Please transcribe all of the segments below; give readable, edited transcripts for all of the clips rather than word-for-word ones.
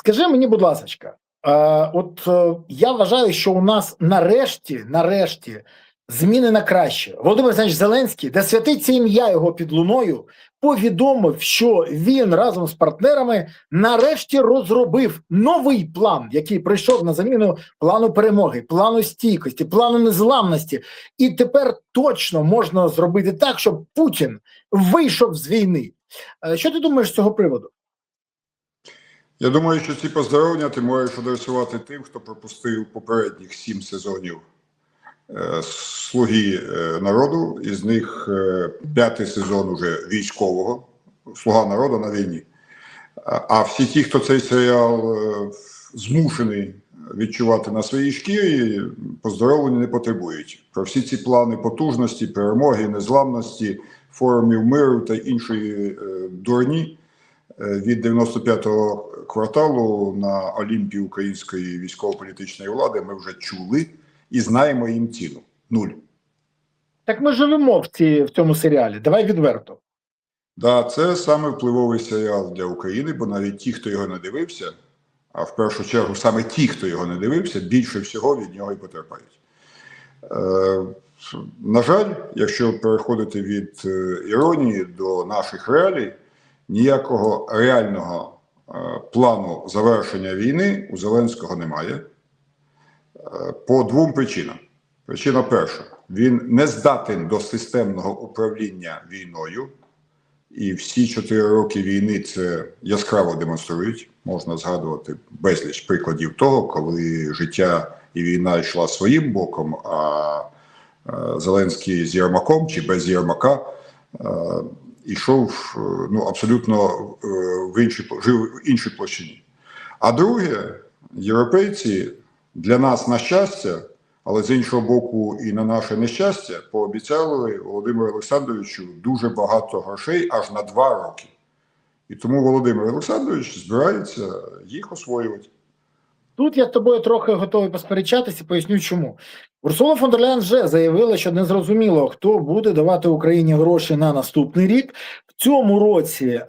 Скажи мені, будь ласочка, я вважаю, що у нас нарешті зміни на краще. Володимир Олександрович Зеленський, де святиться ім'я його під луною, повідомив, що він разом з партнерами нарешті розробив новий план, який прийшов на заміну плану перемоги, плану стійкості, плану незламності. І тепер точно можна зробити так, щоб Путін вийшов з війни. Що ти думаєш з цього приводу? Я думаю, що ці поздоровлення ти можеш адресувати тим, хто пропустив попередніх 7 сезонів «Слуги народу», із них 5-й сезон уже військового, «Слуга народу» на війні. А всі ті, хто цей серіал змушений відчувати на своїй шкірі, поздоровлення не потребують. Про всі ці плани потужності, перемоги, незламності, форумів миру та іншої дурні від 95-го кварталу на Олімпі української військово-політичної влади ми вже чули і знаємо їм ціну. 0. Так ми живемо в цьому серіалі, давай відверто. Да, це саме впливовий серіал для України, бо навіть ті, хто його не дивився, а в першу чергу саме ті, хто його не дивився, більше всього від нього і потерпають. На жаль, якщо переходити від іронії до наших реалій, ніякого реального плану завершення війни у Зеленського немає. По 2 причинам. Причина перша. Він не здатен до системного управління війною. І всі 4 роки війни це яскраво демонструють. Можна згадувати безліч прикладів того, коли життя і війна йшла своїм боком, а Зеленський з Єрмаком чи без Єрмака йшов абсолютно жив в іншій площині. А друге, європейці для нас на щастя, але з іншого боку і на наше нещастя, пообіцяли Володимиру Олександровичу дуже багато грошей аж на 2 роки. І тому Володимир Олександрович збирається їх освоювати. Тут я з тобою трохи готовий посперечатися, поясню чому. Урсула фон дер Ляєн вже заявила, що не зрозуміло, хто буде давати Україні гроші на наступний рік. В цьому році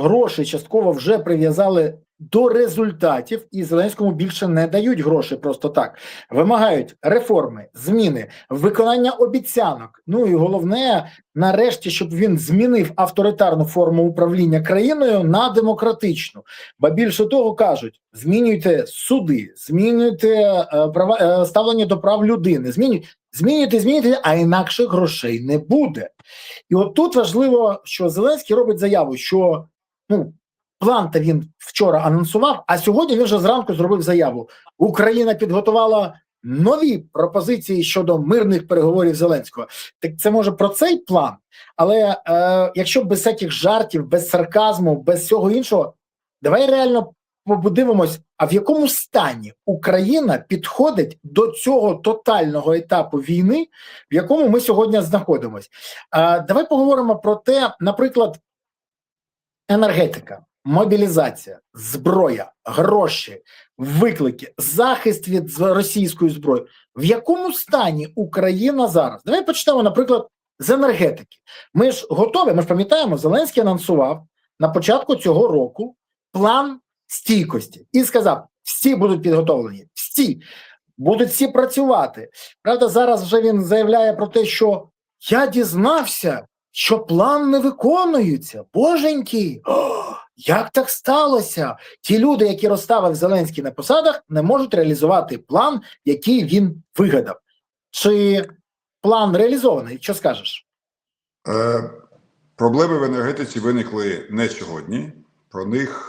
гроші частково вже прив'язали до результатів, і Зеленському більше не дають гроші просто так. Вимагають реформи, зміни, виконання обіцянок. Ну і головне, нарешті, щоб він змінив авторитарну форму управління країною на демократичну. Ба більше того кажуть, змінюйте суди, змінюйте ставлення до прав людини, змінюйте, а інакше грошей не буде. І от тут важливо, що Зеленський робить заяву, що план-то він вчора анонсував, а сьогодні він вже зранку зробив заяву. Україна підготувала нові пропозиції щодо мирних переговорів Зеленського. Так це може про цей план, але якщо без всяких жартів, без сарказму, без всього іншого, давай реально подивимось, а в якому стані Україна підходить до цього тотального етапу війни, в якому ми сьогодні знаходимося. Давай поговоримо про те, наприклад, енергетика, мобілізація, зброя, гроші, виклики, захист від російської зброї. В якому стані Україна зараз? Давай почнемо, наприклад, з енергетики. Ми ж готові, ми ж пам'ятаємо, Зеленський анонсував на початку цього року план стійкості і сказав, всі будуть підготовлені, будуть всі працювати. Правда, зараз вже він заявляє про те, що я дізнався, що план не виконується. Боженьки, як так сталося? Ті люди, які розставив Зеленський на посадах, не можуть реалізувати план, який він вигадав. Чи план реалізований? Що скажеш? Проблеми в енергетиці виникли не сьогодні. Про них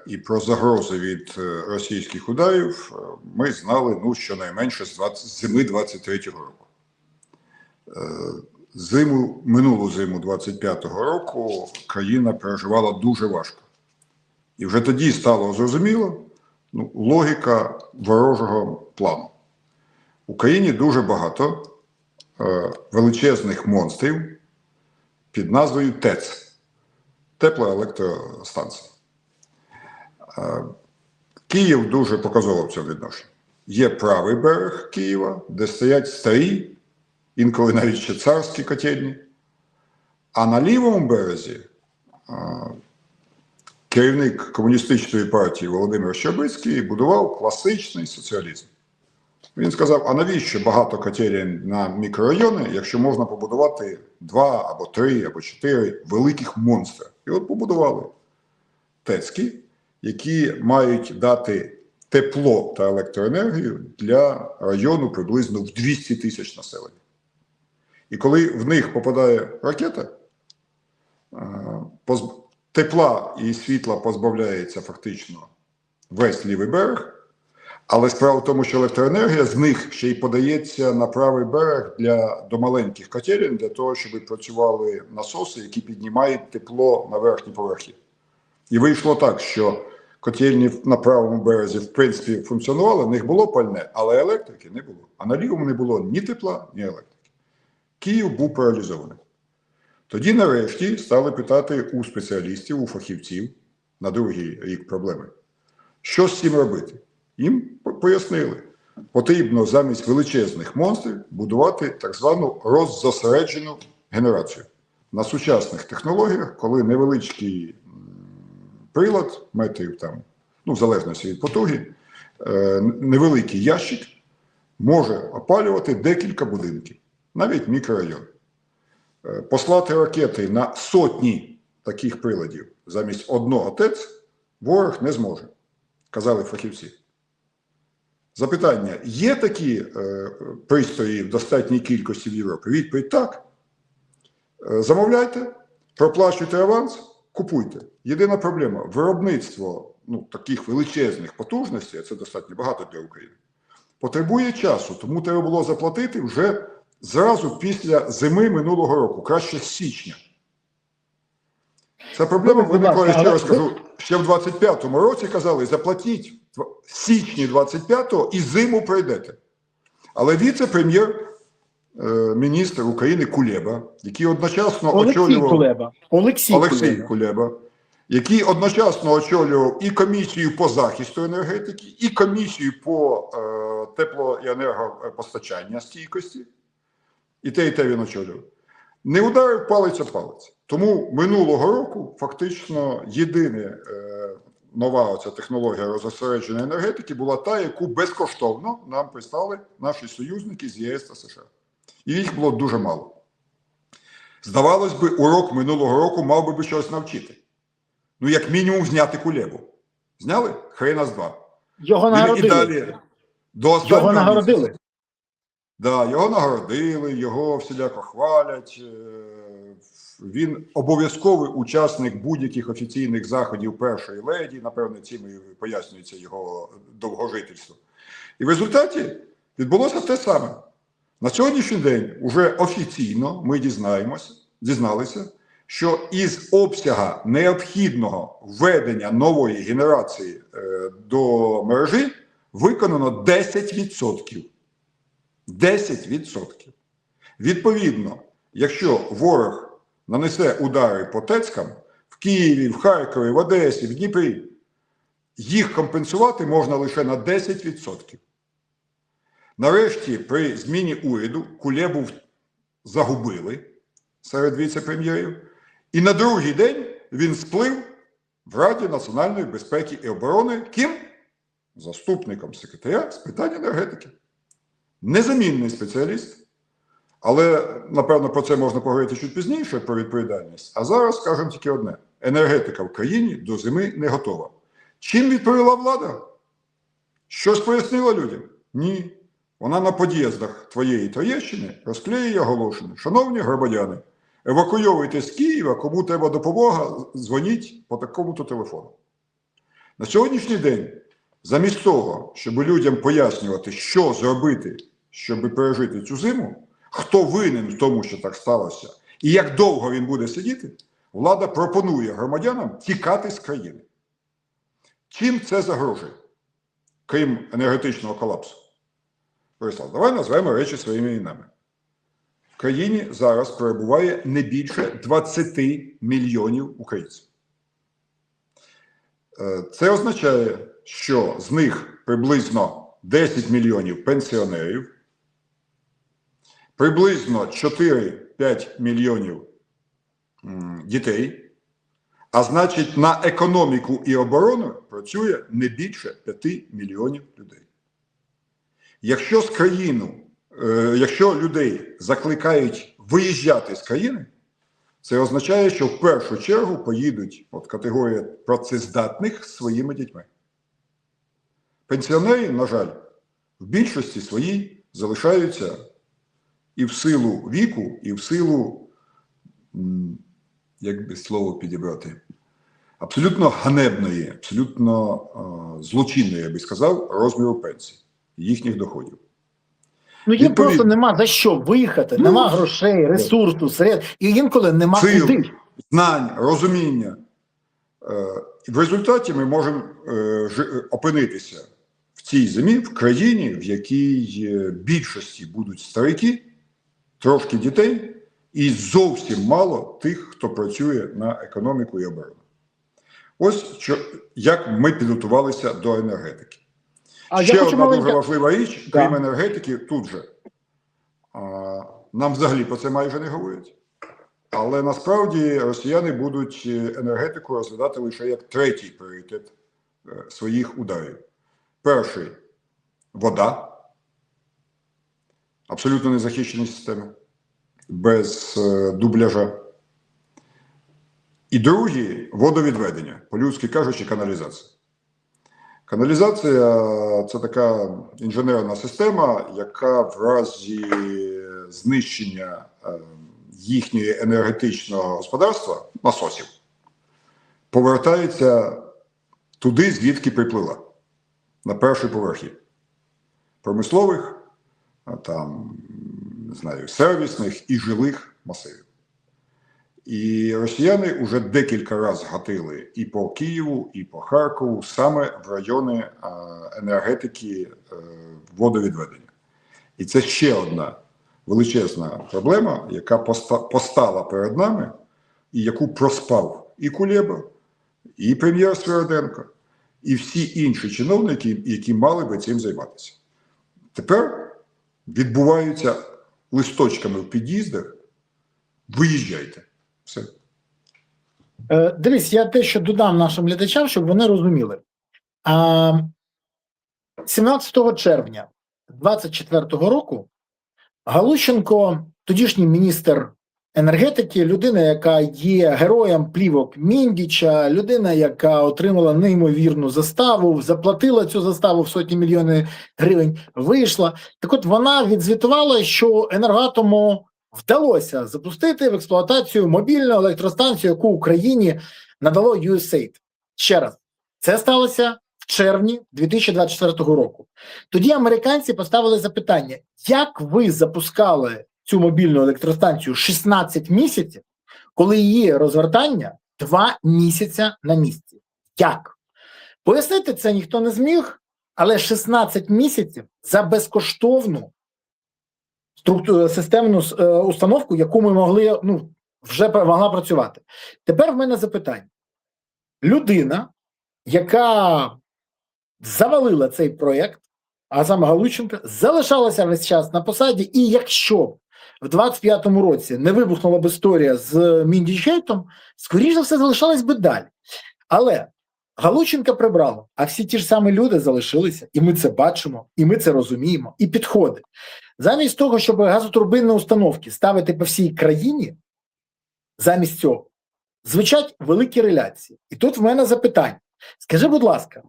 і про загрози від російських ударів ми знали, щонайменше з зими 23-го року. Минулу зиму 25-го року країна переживала дуже важко. І вже тоді стало зрозуміло логіка ворожого плану. В Україні дуже багато величезних монстрів під назвою ТЕЦ – теплоелектростанція. Київ дуже показово в цьому відношенні. Є правий берег Києва, де стоять старі, інколи навіть ще царські котельні. А на лівому березі керівник комуністичної партії Володимир Щербицький будував класичний соціалізм. Він сказав, а навіщо багато котелень на мікрорайони, якщо можна побудувати 2 або 3 або 4 великих монстри. І от побудували ТЕЦки, які мають дати тепло та електроенергію для району приблизно в 200 тисяч населення. І коли в них попадає ракета, тепла і світла позбавляється фактично весь лівий берег, але справа в тому, що електроенергія з них ще й подається на правий берег до маленьких котелень, для того, щоб працювали насоси, які піднімають тепло на верхні поверхи. І вийшло так, що котельні на правому березі, в принципі, функціонували, в них було пальне, але електрики не було. А на лівому не було ні тепла, ні електрики. Київ був паралізований. Тоді, нарешті, стали питати у спеціалістів, у фахівців на другий рік проблеми. Що з цим робити? Їм пояснили, потрібно замість величезних монстрів будувати так звану роззосереджену генерацію. На сучасних технологіях, коли невеличкий прилад, метрів там, в залежності від потуги, невеликий ящик може опалювати декілька будинків, навіть мікрорайон. Послати ракети на сотні таких приладів замість одного ТЕЦ ворог не зможе, казали фахівці. Запитання, є такі пристрої в достатній кількості в Європі? Відповідь – так. Замовляйте, проплачуйте аванс, купуйте. Єдина проблема – виробництво таких величезних потужностей, а це достатньо багато для України, потребує часу, тому треба було заплатити вже зразу після зими минулого року, краще з січня. Ця проблема виникла, я ще раз кажу, ще в 25-му році казали, заплатіть в січні 25-го і зиму пройдете. Але віце-прем'єр-міністр України Кулеба, який одночасно очолював... Олексій Кулеба, який одночасно очолював і комісію по захисту енергетики, і комісію по тепло- і енергопостачання стійкості, і те він очолював, не ударив палець об палець. Тому минулого року фактично єдина нова оця технологія розосередженої енергетики була та, яку безкоштовно нам прислали наші союзники з ЄС та США. І їх було дуже мало. Здавалось би, урок минулого року мав би щось навчити. Як мінімум зняти Кулебу. Зняли? Хрена з два. Його нагородили. Його нагородили. Да, його нагородили, його всіляко хвалять. Він обов'язковий учасник будь-яких офіційних заходів першої леді, напевне, цим і пояснюється його довгожительство. І в результаті відбулося те саме. На сьогоднішній день уже офіційно ми дізналися, що із обсяга необхідного введення нової генерації до мережі виконано 10%. 10%. Відповідно, якщо ворог нанесе удари по ТЕЦкам в Києві, в Харкові, в Одесі, в Дніпрі, їх компенсувати можна лише на 10%. Нарешті, при зміні уряду Кулебу загубили серед віце-прем'єрів, і на другий день він сплив в Раді національної безпеки і оборони ким? Заступником секретаря з питань енергетики. Незамінний спеціаліст. Але, напевно, про це можна поговорити чуть пізніше, про відповідальність. А зараз скажемо тільки одне. Енергетика в країні до зими не готова. Чим відповіла влада? Щось пояснила людям? Ні. Вона на під'їздах твоєї Троєщини розклеює оголошення. Шановні громадяни, евакуйовуйтесь з Києва, кому треба допомога, дзвоніть по такому-то телефону. На сьогоднішній день, замість того, щоб людям пояснювати, що зробити, щоб пережити цю зиму, хто винен в тому, що так сталося, і як довго він буде сидіти, влада пропонує громадянам тікати з країни. Чим це загрожує, крім енергетичного колапсу? Борислав, давай назвемо речі своїми іменами. В країні зараз перебуває не більше 20 мільйонів українців. Це означає, що з них приблизно 10 мільйонів пенсіонерів, приблизно 4-5 мільйонів дітей, А значить, на економіку і оборону працює не більше 5 мільйонів людей. Якщо якщо людей закликають виїжджати з країни, це означає, що в першу чергу поїдуть категорія працездатних з своїми дітьми. Пенсіонери, на жаль, в більшості своїй залишаються і в силу віку, і в силу, як би слово підібрати, абсолютно ганебної, абсолютно злочинної, я би сказав, розміру пенсій, їхніх доходів. Ну, їм просто нема за що виїхати, нема грошей, ресурсу, і інколи нема сил, куди. Знань, розуміння. В результаті ми можемо опинитися в цій зимі, в країні, в якій більшості будуть старики, трошки дітей і зовсім мало тих, хто працює на економіку і оборону. Ось як ми підготувалися до енергетики. Ще одна дуже важлива річ, крім енергетики, тут же. Нам взагалі про це майже не говорять. Але насправді росіяни будуть енергетику розглядати лише як третій пріоритет своїх ударів. Перший – вода. Абсолютно незахищені системи. Без дубляжа. І другий – водовідведення. По-людськи кажучи, каналізація. Каналізація – це така інженерна система, яка в разі знищення їхнього енергетичного господарства, насосів, повертається туди, звідки приплила, на перші поверхи промислових, там, не знаю, сервісних і жилих масивів. І росіяни вже декілька разів гатили і по Києву, і по Харкову, саме в райони енергетики, водовідведення. І це ще одна величезна проблема, яка постала перед нами, і яку проспав і Кулеба, і прем'єр Свериденко, і всі інші чиновники, які мали би цим займатися. Тепер відбуваються листочками в під'їздах: виїжджайте. Все. Дивись, я те, що додам нашим глядачам, щоб вони розуміли. 17 червня 2024 року Галущенко, тодішній міністр енергетики, людина, яка є героєм плівок Міндіча, людина, яка отримала неймовірну заставу, заплатила цю заставу в сотні мільйонів гривень, вийшла. Так от вона відзвітувала, що Енергоатому вдалося запустити в експлуатацію мобільну електростанцію, яку Україні надало USAID. Ще раз, це сталося в червні 2024 року. Тоді американці поставили запитання: як ви запускали цю мобільну електростанцію 16 місяців, коли її розвертання 2 місяці на місці? Як? Пояснити це ніхто не зміг, але 16 місяців за безкоштовну системну установку, яку ми могли, вже могла працювати. Тепер в мене запитання. Людина, яка завалила цей проєкт, а саме Галущенко, залишалася весь час на посаді, і якщо в 25-му році не вибухнула б історія з Міндічгейтом, скоріш за все залишалась би далі. Але Галущенка прибрало, а всі ті ж самі люди залишилися, і ми це бачимо, і ми це розуміємо, і підходить. Замість того, щоб газотурбинні установки ставити по всій країні, замість цього звучать великі реляції. І тут в мене запитання. Скажи, будь ласка,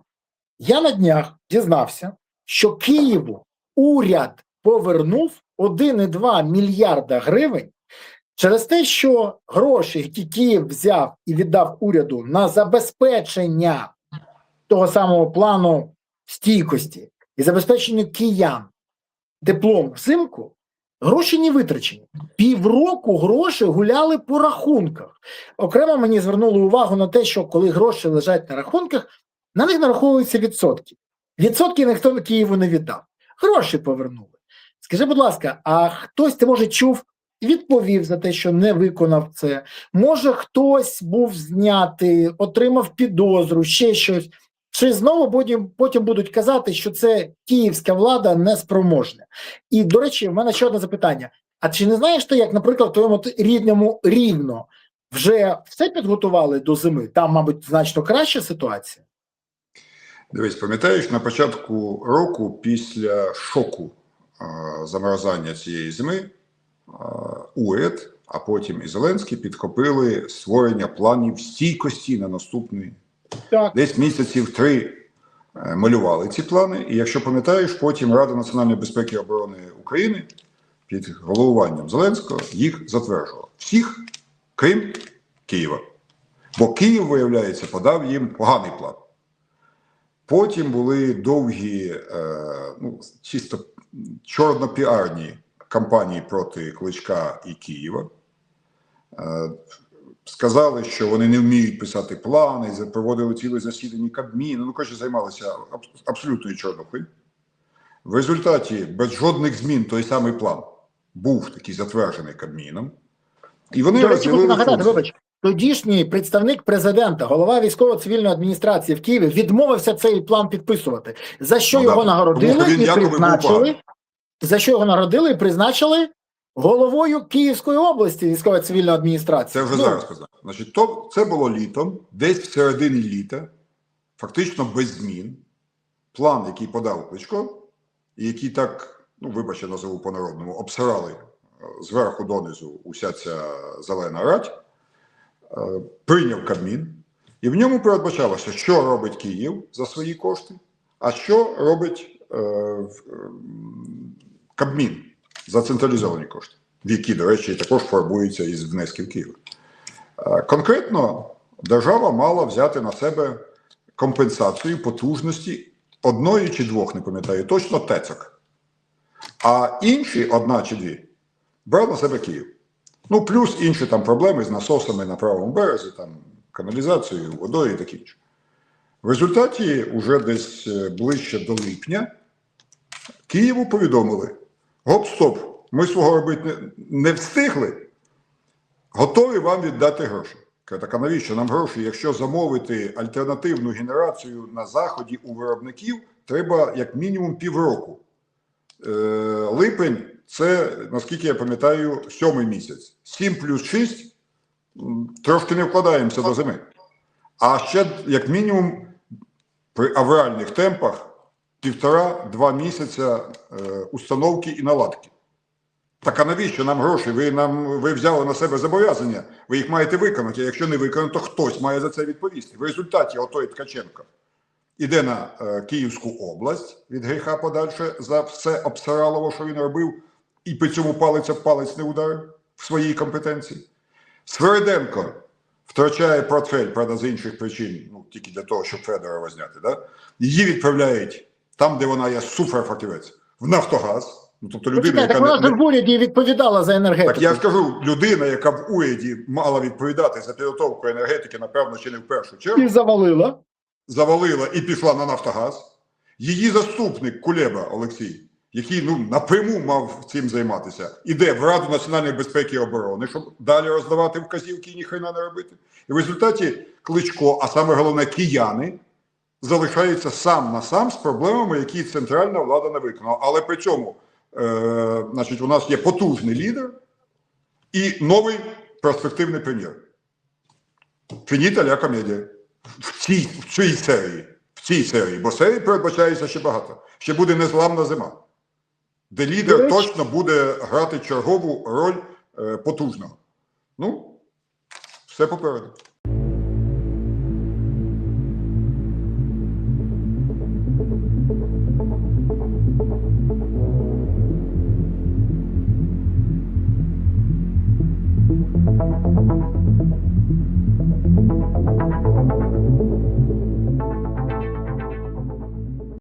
я на днях дізнався, що Києву уряд повернув 1,2 мільярда гривень через те, що гроші, які Київ взяв і віддав уряду на забезпечення того самого плану стійкості і забезпечення киян теплом взимку, гроші не витрачені. Півроку гроші гуляли по рахунках. Окремо мені звернули увагу на те, що коли гроші лежать на рахунках, на них нараховуються відсотки. Відсотки ніхто Києву не віддав. Гроші повернули. Скажи, будь ласка, а хтось, ти, може, чув, відповів за те, що не виконав це? Може, хтось був знятий, отримав підозру, ще щось? Чи знову потім будуть казати, що це київська влада неспроможна? І, до речі, в мене ще одне запитання. А чи не знаєш ти, як, наприклад, в твоєму рідному Рівно вже все підготували до зими? Там, мабуть, значно краща ситуація? Дивись, пам'ятаєш, на початку року, після шоку замерзання цієї зими, уряд, а потім і Зеленський підхопили створення планів стійкості на наступний. Так. Десь місяців 3 малювали ці плани. І якщо пам'ятаєш, потім Рада національної безпеки і оборони України під головуванням Зеленського їх затверджувала. Всіх, крім Києва. Бо Київ, виявляється, подав їм поганий план. Потім були довгі, чисто чорно-піарні кампанії проти Кличка і Києва. Сказали, що вони не вміють писати плани, проводили ціле засідання Кабміну, займалися абсолютною чорнухою. В результаті без жодних змін той самий план був такий затверджений Кабміном. І вони розділили... Тодішній представник президента, голова військово-цивільної адміністрації в Києві відмовився цей план підписувати. За що його нагородили і призначили? За що його нагородили і призначили головою Київської області військово-цивільної адміністрації. Це вже зараз сказав. Значить, це було літом, десь в середині літа, фактично без змін. План, який подав Кличко, і який так, вибачте, назову по-народному, обсирали зверху донизу уся ця зелена рать, прийняв Кабмін, і в ньому передбачалося, що робить Київ за свої кошти, а що робить Кабмін за централізовані кошти, в які, до речі, також фарбуються із внесків Києва. Конкретно держава мала взяти на себе компенсацію потужності одної чи двох, не пам'ятаю, точно ТЕЦок. А інші, одна чи дві, брав на себе Київ. Плюс інші там проблеми з насосами на правому березі, там каналізацією, водою і таке інше. В результаті, уже десь ближче до липня, Києву повідомили: гоп-стоп, ми свого робити не встигли, готові вам віддати гроші. Так, а навіщо нам гроші? Якщо замовити альтернативну генерацію на Заході у виробників, треба як мінімум півроку. Липень – це, наскільки я пам'ятаю, 7-й місяць. 7 плюс 6 трошки не вкладаємося до зими. А ще, як мінімум, при авральних темпах 1,5-2 місяця установки і наладки. Так а навіщо нам гроші? Ви взяли на себе зобов'язання, ви їх маєте виконати, а якщо не виконати, то хтось має за це відповісти. В результаті отой Ткаченко іде на Київську область від гріха подальше за все обсиралово, що він робив, і при цьому палець об палець не ударив в своїй компетенції. Свериденко втрачає портфель, правда, з інших причин, тільки для того, щоб Федорова зняти. Да? Її відправляють там, де вона є суперфахівець, в Нафтогаз. Тобто людина, яка вона в уряді відповідала за енергетику. Так я ж кажу, людина, яка в уряді мала відповідати за підготовку енергетики, напевно, чи не в першу чергу. І завалила. Завалила і пішла на Нафтогаз. Її заступник Кулеба Олексій, який напряму мав цим займатися, іде в Раду національної безпеки і оборони, щоб далі роздавати вказівки і ніхрена не робити. І в результаті Кличко, а саме головне кияни, залишаються сам на сам з проблемами, які центральна влада не виконала. Але при цьому у нас є потужний лідер і новий перспективний прем'єр. Фініта ля комедія. В цій серії, бо серії передбачається ще багато. Ще буде незламна зима, де лідер точно буде грати чергову роль потужного. Все попереду.